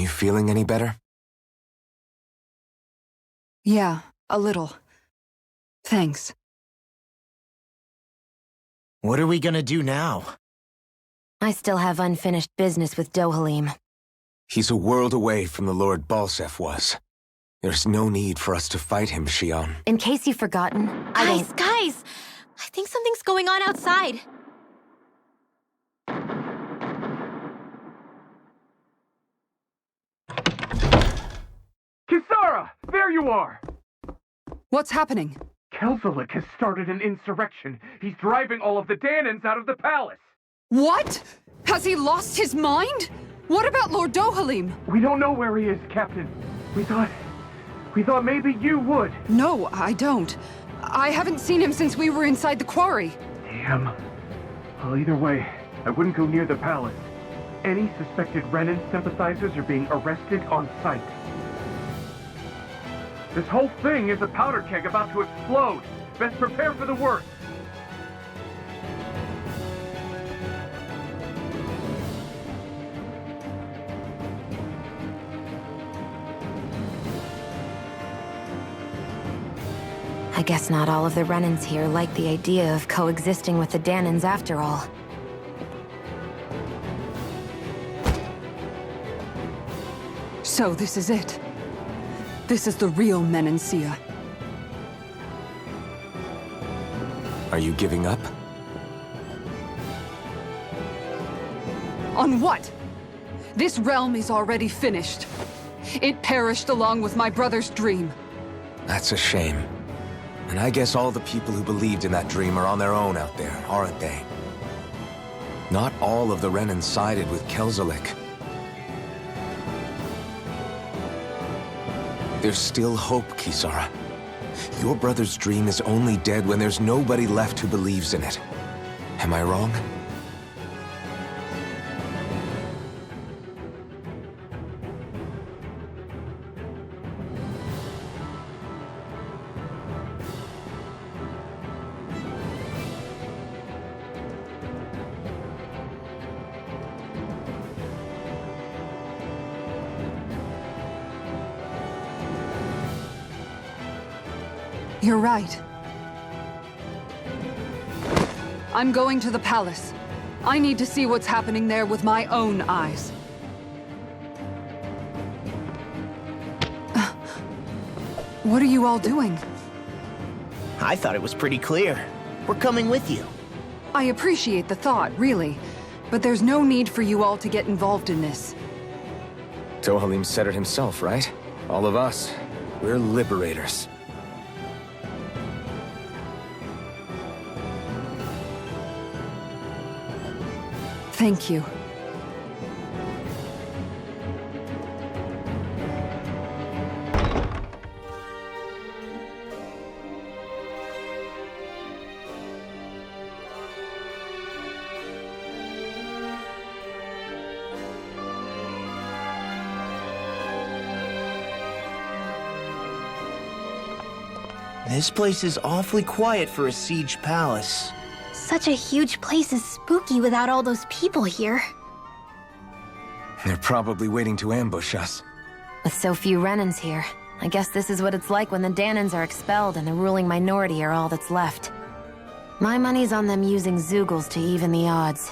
you feeling any better? Yeah, a little. Thanks. What are we gonna do now? I still have unfinished business with Dohalim. He's a world away from the Lord Balsef was. There's no need for us to fight him, Shionne. In case you've forgotten, Guys! I think something's going on outside. Kisara! There you are! What's happening? Kelzelik has started an insurrection. He's driving all of the Dahnans out of the palace. What? Has he lost his mind? What about Lord Dohalim? We don't know where he is, Captain. We thought maybe you would. No, I don't. I haven't seen him since we were inside the quarry. Damn. Well, either way, I wouldn't go near the palace. Any suspected Renan sympathizers are being arrested on sight. This whole thing is a powder keg about to explode. Best prepare for the worst. I guess not all of the Renans here like the idea of coexisting with the Dahnans after all. So this is it. This is the real Menancia. Are you giving up? On what? This realm is already finished. It perished along with my brother's dream. That's a shame. And I guess all the people who believed in that dream are on their own out there, aren't they? Not all of the Renan sided with Kelzelik. There's still hope, Kisara. Your brother's dream is only dead when there's nobody left who believes in it. Am I wrong? You're right. I'm going to the palace. I need to see what's happening there with my own eyes. What are you all doing? I thought it was pretty clear. We're coming with you. I appreciate the thought, really. But there's no need for you all to get involved in this. Dohalim said it himself, right? All of us. We're liberators. Thank you. This place is awfully quiet for a siege palace. Such a huge place is spooky without all those people here. They're probably waiting to ambush us. With so few Renans here, I guess this is what it's like when the Dahnans are expelled and the ruling minority are all that's left. My money's on them using Zeugles to even the odds.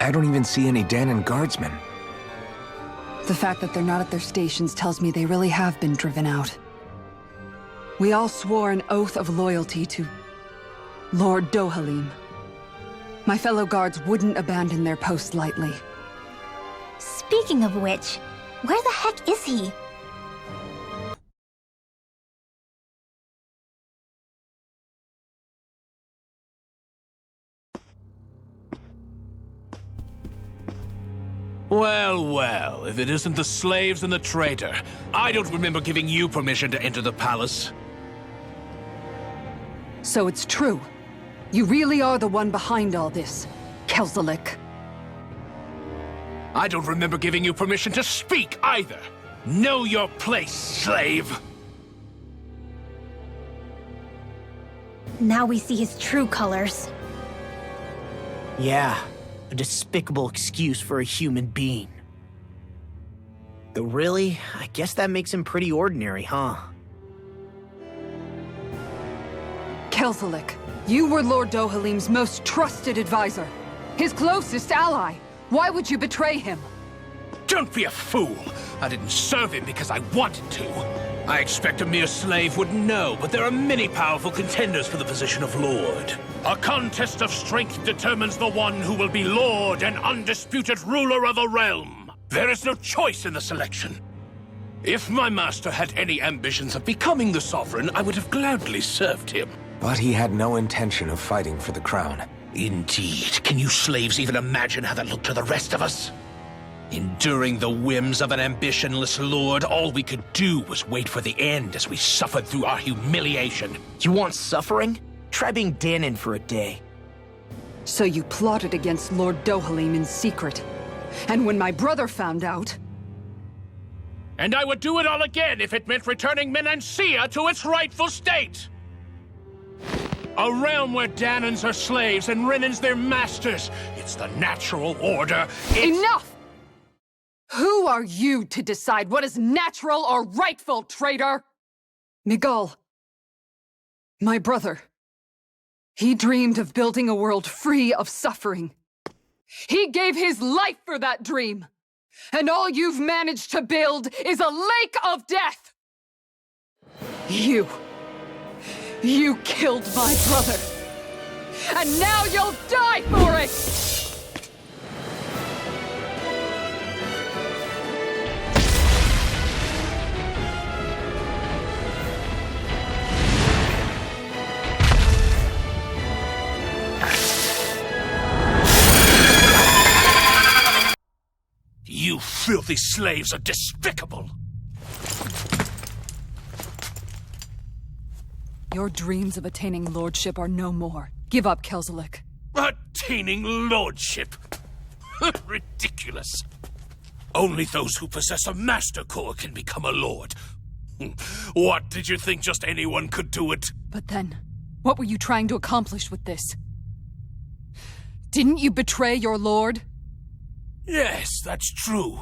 I don't even see any Dahnan guardsmen. The fact that they're not at their stations tells me they really have been driven out. We all swore an oath of loyalty to Lord Dohalim. My fellow guards wouldn't abandon their post lightly. Speaking of which, where the heck is he? Well, well, if it isn't the slaves and the traitor. I don't remember giving you permission to enter the palace. So it's true. You really are the one behind all this, Kelzelik. I don't remember giving you permission to speak either. Know your place, slave! Now we see his true colors. Yeah, a despicable excuse for a human being. Though really, I guess that makes him pretty ordinary, huh? Kelzelik, you were Lord Dohalim's most trusted advisor. His closest ally. Why would you betray him? Don't be a fool! I didn't serve him because I wanted to. I expect a mere slave wouldn't know, but there are many powerful contenders for the position of Lord. A contest of strength determines the one who will be Lord and undisputed ruler of a realm. There is no choice in the selection. If my master had any ambitions of becoming the sovereign, I would have gladly served him. But he had no intention of fighting for the crown. Indeed. Can you slaves even imagine how that looked to the rest of us? Enduring the whims of an ambitionless lord, all we could do was wait for the end as we suffered through our humiliation. You want suffering? Try being Dahnan for a day. So you plotted against Lord Dohalim in secret. And when my brother found out... And I would do it all again if it meant returning Menancia to its rightful state! A realm where Dahnans are slaves and Renans their masters. It's the natural order. Enough! Who are you to decide what is natural or rightful, traitor? Miguel, my brother, he dreamed of building a world free of suffering. He gave his life for that dream. And all you've managed to build is a lake of death! You killed my brother. And now you'll die for it! You filthy slaves are despicable! Your dreams of attaining lordship are no more. Give up, Kelzelik. Attaining lordship? Ridiculous. Only those who possess a master core can become a lord. What, did you think just anyone could do it? But then, what were you trying to accomplish with this? Didn't you betray your lord? Yes, that's true.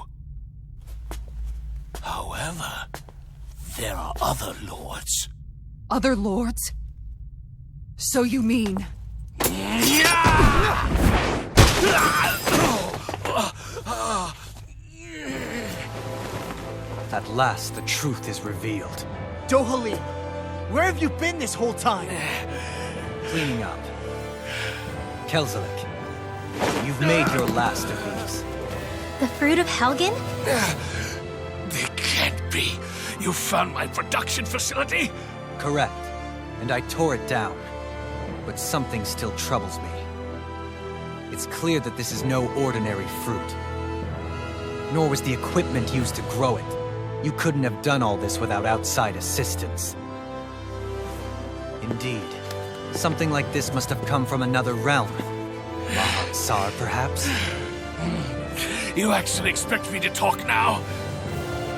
However, there are other lords. Other lords? So you mean... At last, the truth is revealed. Dohalim, where have you been this whole time? Cleaning up. Kelzelik, you've made your last of these. The fruit of Helgen? They can't be. You found my production facility? Correct. And I tore it down. But something still troubles me. It's clear that this is no ordinary fruit. Nor was the equipment used to grow it. You couldn't have done all this without outside assistance. Indeed. Something like this must have come from another realm. Mahag-Saar, perhaps? You actually expect me to talk now?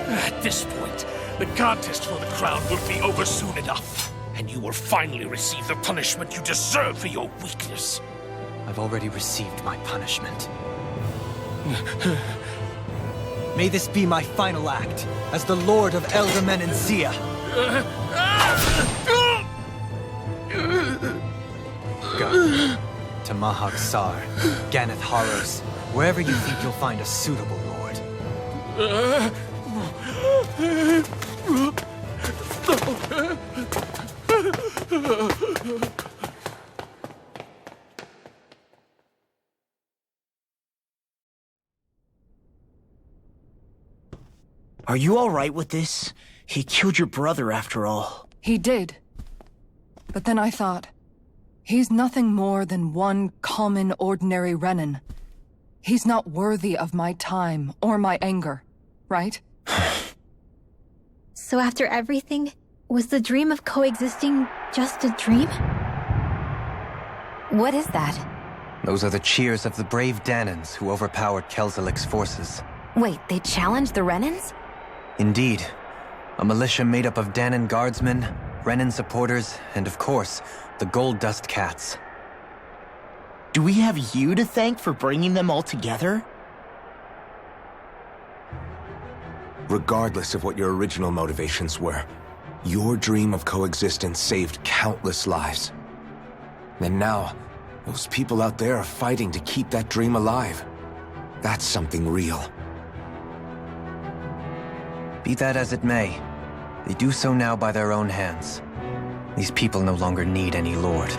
At this point, the contest for the crown will be over soon enough. And you will finally receive the punishment you deserve for your weakness. I've already received my punishment. May this be my final act as the Lord of Eldamen and Zia. Go to Mahag-Saar, Ganath Haros, wherever you think you'll find a suitable lord. Are you all right with this? He killed your brother after all. He did. But then I thought, he's nothing more than one common, ordinary Renan. He's not worthy of my time or my anger, right? So after everything, was the dream of coexisting just a dream? What is that? Those are the cheers of the brave Dahnans who overpowered Kelzelik's forces. Wait, they challenged the Renans? Indeed. A militia made up of Dahnan guardsmen, Renan supporters, and of course, the Gold Dust Cats. Do we have you to thank for bringing them all together? regardless of what your original motivations were. Your dream of coexistence saved countless lives. And now, those people out there are fighting to keep that dream alive. That's something real. Be that as it may, they do so now by their own hands. These people no longer need any lord.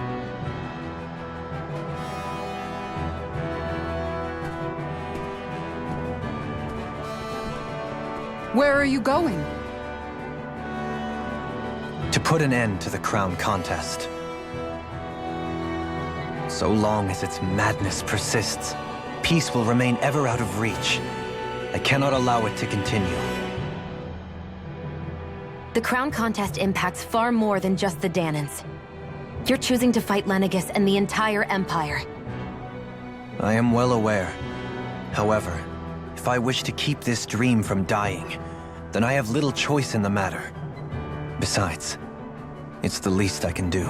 Where are you going? To put an end to the crown contest. So long as its madness persists, peace will remain ever out of reach. I cannot allow it to continue. The crown contest impacts far more than just the Dahnans. You're choosing to fight Lenegis and the entire Empire. I am well aware. However, if I wish to keep this dream from dying, then I have little choice in the matter. Besides, it's the least I can do.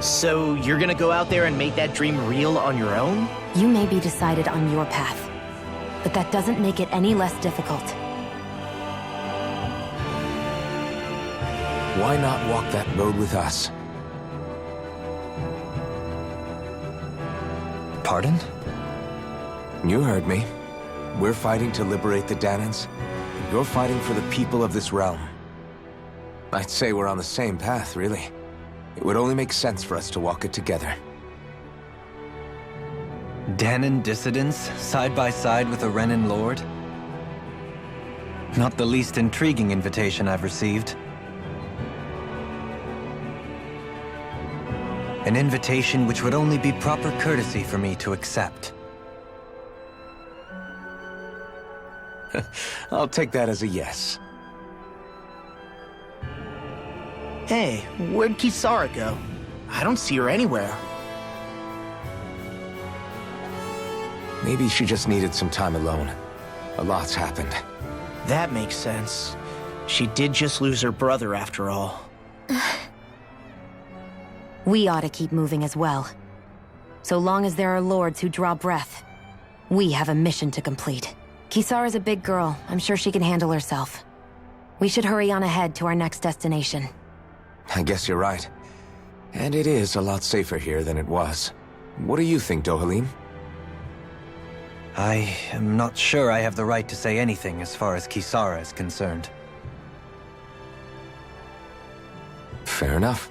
So you're gonna go out there and make that dream real on your own? You may be decided on your path, but that doesn't make it any less difficult. Why not walk that road with us? Pardon? You heard me. We're fighting to liberate the Dahnans. You're fighting for the people of this realm. I'd say we're on the same path, really. It would only make sense for us to walk it together. Dahnan dissidents, side by side with a Renan lord? Not the least intriguing invitation I've received. An invitation which would only be proper courtesy for me to accept. I'll take that as a yes. Hey, where'd Kisara go? I don't see her anywhere. Maybe she just needed some time alone. A lot's happened. That makes sense. She did just lose her brother after all. We ought to keep moving as well. So long as there are lords who draw breath, we have a mission to complete. Kisara's a big girl. I'm sure she can handle herself. We should hurry on ahead to our next destination. I guess you're right. And it is a lot safer here than it was. What do you think, Dohalim? I am not sure I have the right to say anything as far as Kisara is concerned. Fair enough.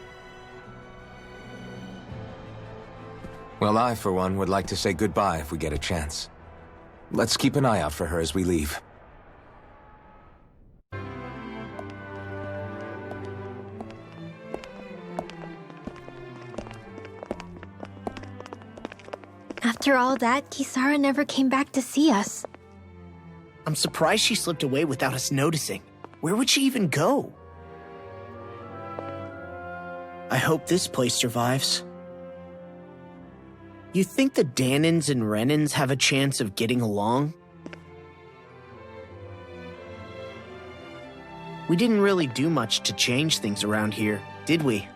Well, I, for one, would like to say goodbye if we get a chance. Let's keep an eye out for her as we leave. After all that, Kisara never came back to see us. I'm surprised she slipped away without us noticing. Where would she even go? I hope this place survives. You think the Dahnans and Renans have a chance of getting along? We didn't really do much to change things around here, did we?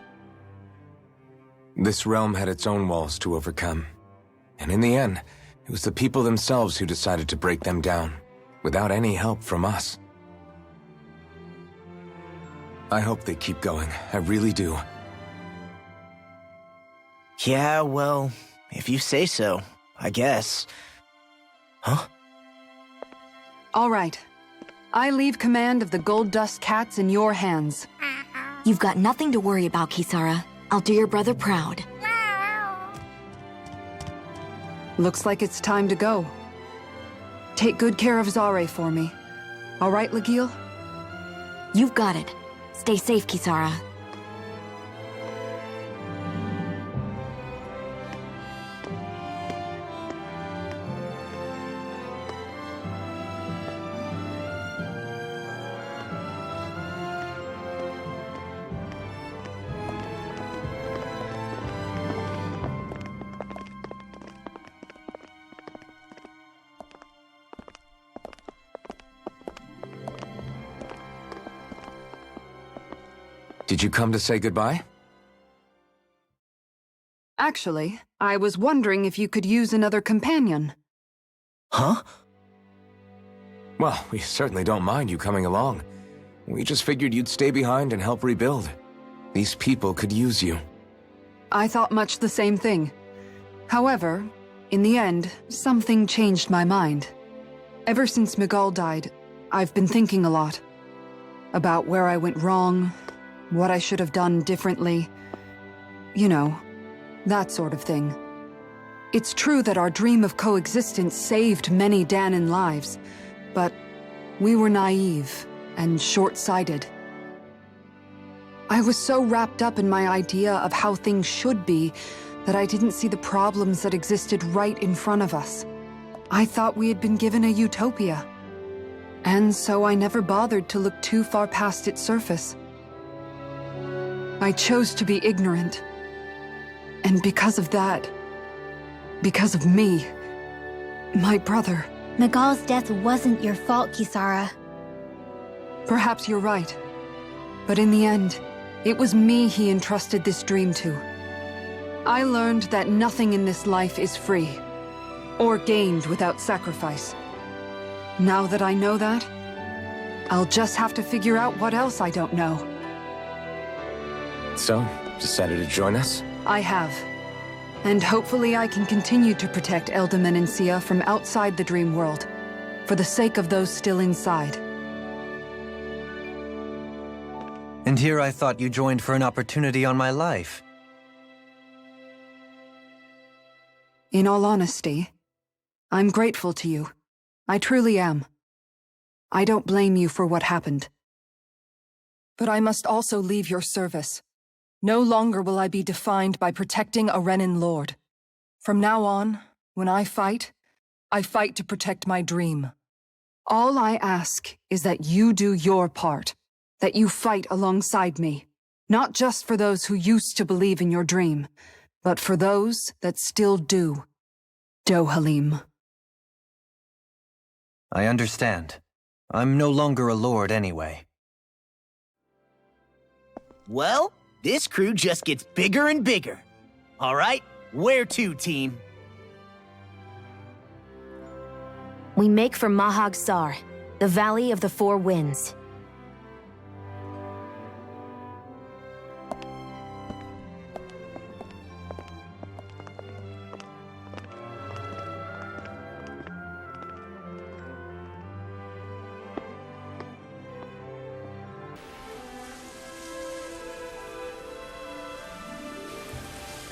This realm had its own walls to overcome. And in the end, it was the people themselves who decided to break them down, without any help from us. I hope they keep going. I really do. Yeah, well, if you say so, I guess. Huh? All right. I leave command of the Gold Dust Cats in your hands. You've got nothing to worry about, Kisara. I'll do your brother proud. Looks like it's time to go. Take good care of Zare for me. All right, Legil? You've got it. Stay safe, Kisara. Did you come to say goodbye? Actually, I was wondering if you could use another companion. Huh? Well, we certainly don't mind you coming along. We just figured you'd stay behind and help rebuild. These people could use you. I thought much the same thing. However, in the end, something changed my mind. Ever since Miguel died, I've been thinking a lot. About where I went wrong, what I should have done differently. You know, that sort of thing. It's true that our dream of coexistence saved many Dahnan lives, but we were naive and short-sighted. I was so wrapped up in my idea of how things should be that I didn't see the problems that existed right in front of us. I thought we had been given a utopia. And so I never bothered to look too far past its surface. I chose to be ignorant. And because of that, because of me, my brother... Miguel's death wasn't your fault, Kisara. Perhaps you're right. But in the end, it was me he entrusted this dream to. I learned that nothing in this life is free, or gained without sacrifice. Now that I know that, I'll just have to figure out what else I don't know. So, decided to join us? I have. And hopefully I can continue to protect Eldaman and Sia from outside the dream world, for the sake of those still inside. And here I thought you joined for an opportunity on my life. In all honesty, I'm grateful to you. I truly am. I don't blame you for what happened. But I must also leave your service. No longer will I be defined by protecting a Renan lord. From now on, when I fight to protect my dream. All I ask is that you do your part, that you fight alongside me, not just for those who used to believe in your dream, but for those that still do. Dohalim. I understand. I'm no longer a lord anyway. Well, this crew just gets bigger and bigger. All right, where to, team? We make for Mahag Sar, the Valley of the Four Winds.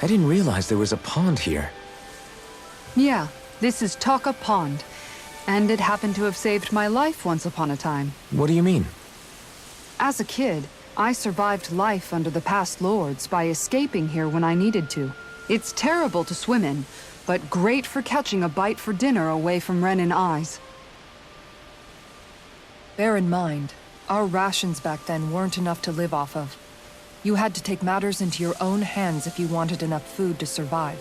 I didn't realize there was a pond here. Yeah, this is Taka Pond, and it happened to have saved my life once upon a time. What do you mean? As a kid, I survived life under the past lords by escaping here when I needed to. It's terrible to swim in, but great for catching a bite for dinner away from Renan eyes. Bear in mind, our rations back then weren't enough to live off of. You had to take matters into your own hands if you wanted enough food to survive.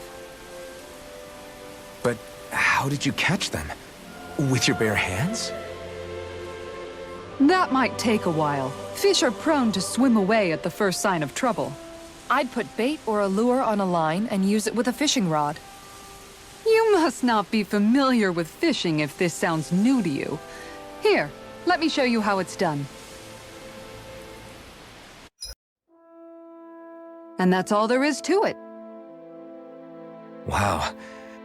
But how did you catch them? With your bare hands? That might take a while. Fish are prone to swim away at the first sign of trouble. I'd put bait or a lure on a line and use it with a fishing rod. You must not be familiar with fishing if this sounds new to you. Here, let me show you how it's done. And that's all there is to it. Wow.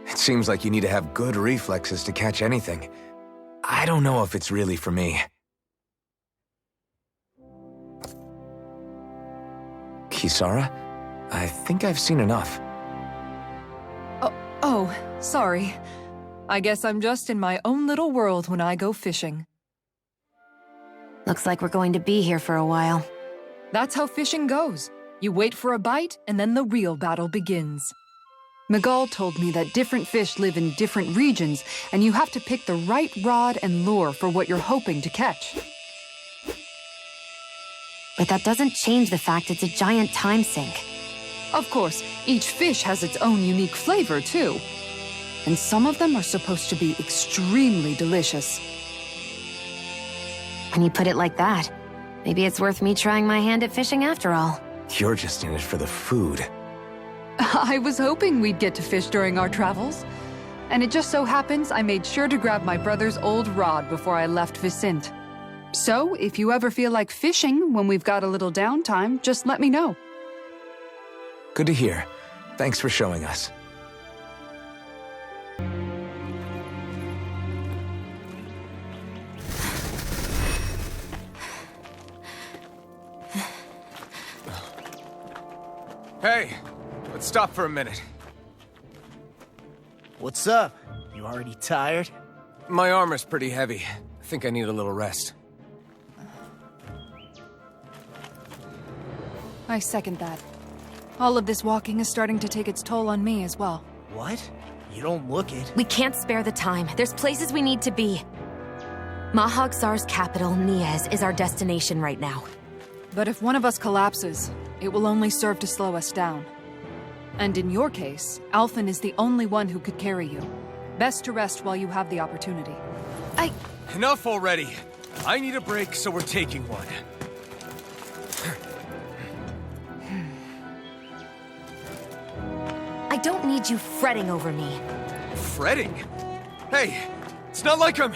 It seems like you need to have good reflexes to catch anything. I don't know if it's really for me. Kisara? I think I've seen enough. Oh, sorry. I guess I'm just in my own little world when I go fishing. Looks like we're going to be here for a while. That's how fishing goes. You wait for a bite, and then the real battle begins. Miguel told me that different fish live in different regions, and you have to pick the right rod and lure for what you're hoping to catch. But that doesn't change the fact it's a giant time sink. Of course, each fish has its own unique flavor, too. And some of them are supposed to be extremely delicious. When you put it like that, Maybe it's worth me trying my hand at fishing after all. You're just in it for the food. I was hoping we'd get to fish during our travels. And it just so happens I made sure to grab my brother's old rod before I left Vicente. So, if you ever feel like fishing when we've got a little downtime, just let me know. Good to hear. Thanks for showing us. Hey, let's stop for a minute. What's up? You already tired? My armor's pretty heavy. I think I need a little rest. I second that. All of this walking is starting to take its toll on me as well. What? You don't look it. We can't spare the time. There's places we need to be. Mahag-Sar's capital, Niez, is our destination right now. But if one of us collapses, it will only serve to slow us down. And in your case, Alphen is the only one who could carry you. Best to rest while you have the opportunity. Enough already! I need a break, so we're taking one. I don't need you fretting over me. Fretting? Hey, it's not like I'm...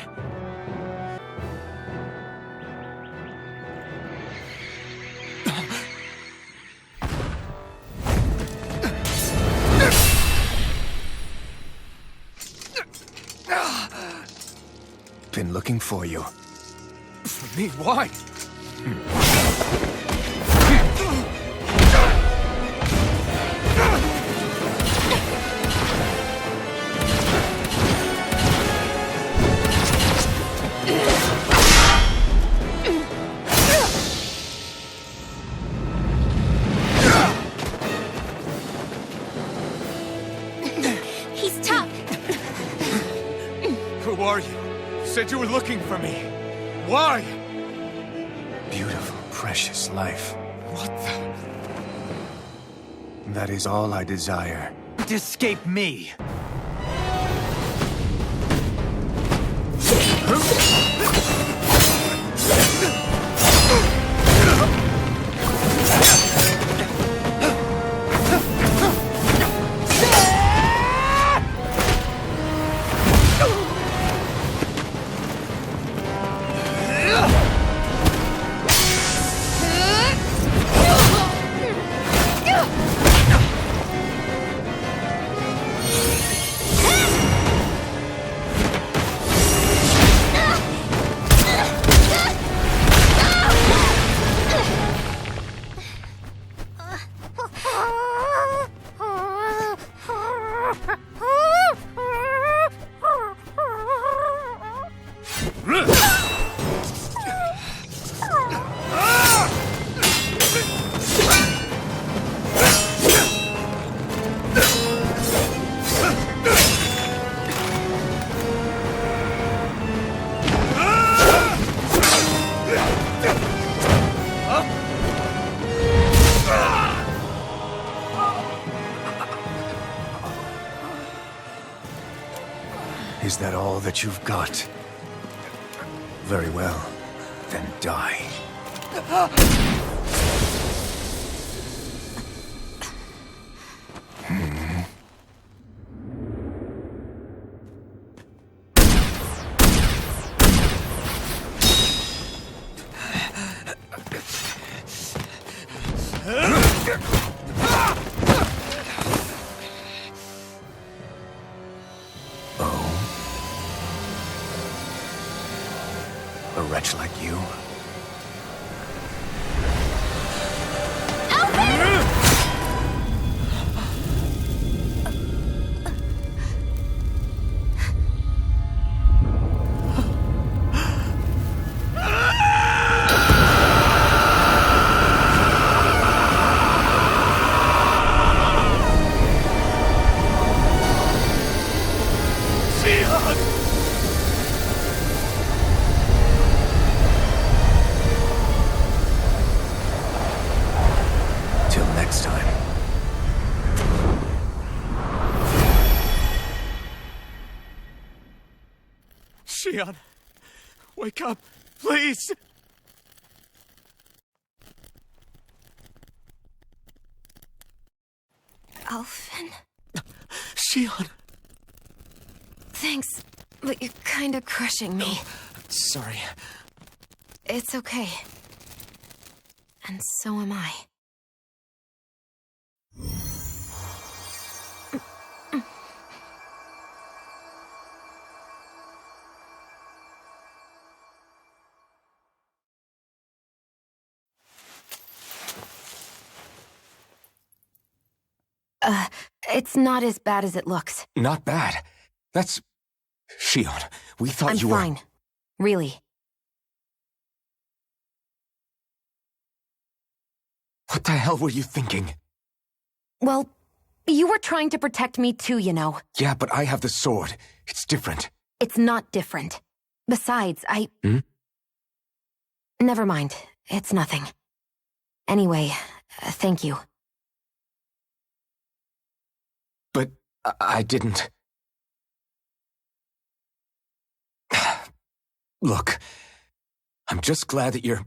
Been looking for you. For me? Why? He's tough. Who are you? Said you were looking for me. Why? Beautiful, precious life. What the... That is all I desire. Don't escape me! Is that all that you've got? Very well. Then die. A wretch like you? Till next time. Shionne, wake up, please! Alphen? Shionne! Thanks, but you're kinda crushing me. Sorry. It's okay. And so am I. It's not as bad as it looks. Not bad. That's... Shionne, we thought I'm you were... fine. Really. What the hell were you thinking? Well, you were trying to protect me too, you know. Yeah, but I have the sword. It's different. It's not different. Besides, Never mind. It's nothing. Anyway, thank you. But I didn't... Look, I'm just glad that you're...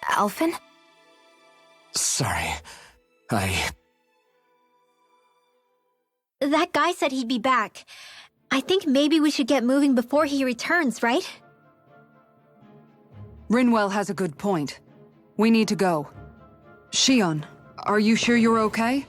Alphen? Sorry. That guy said he'd be back. I think maybe we should get moving before he returns, right? Rinwell has a good point. We need to go. Shionne, are you sure you're okay?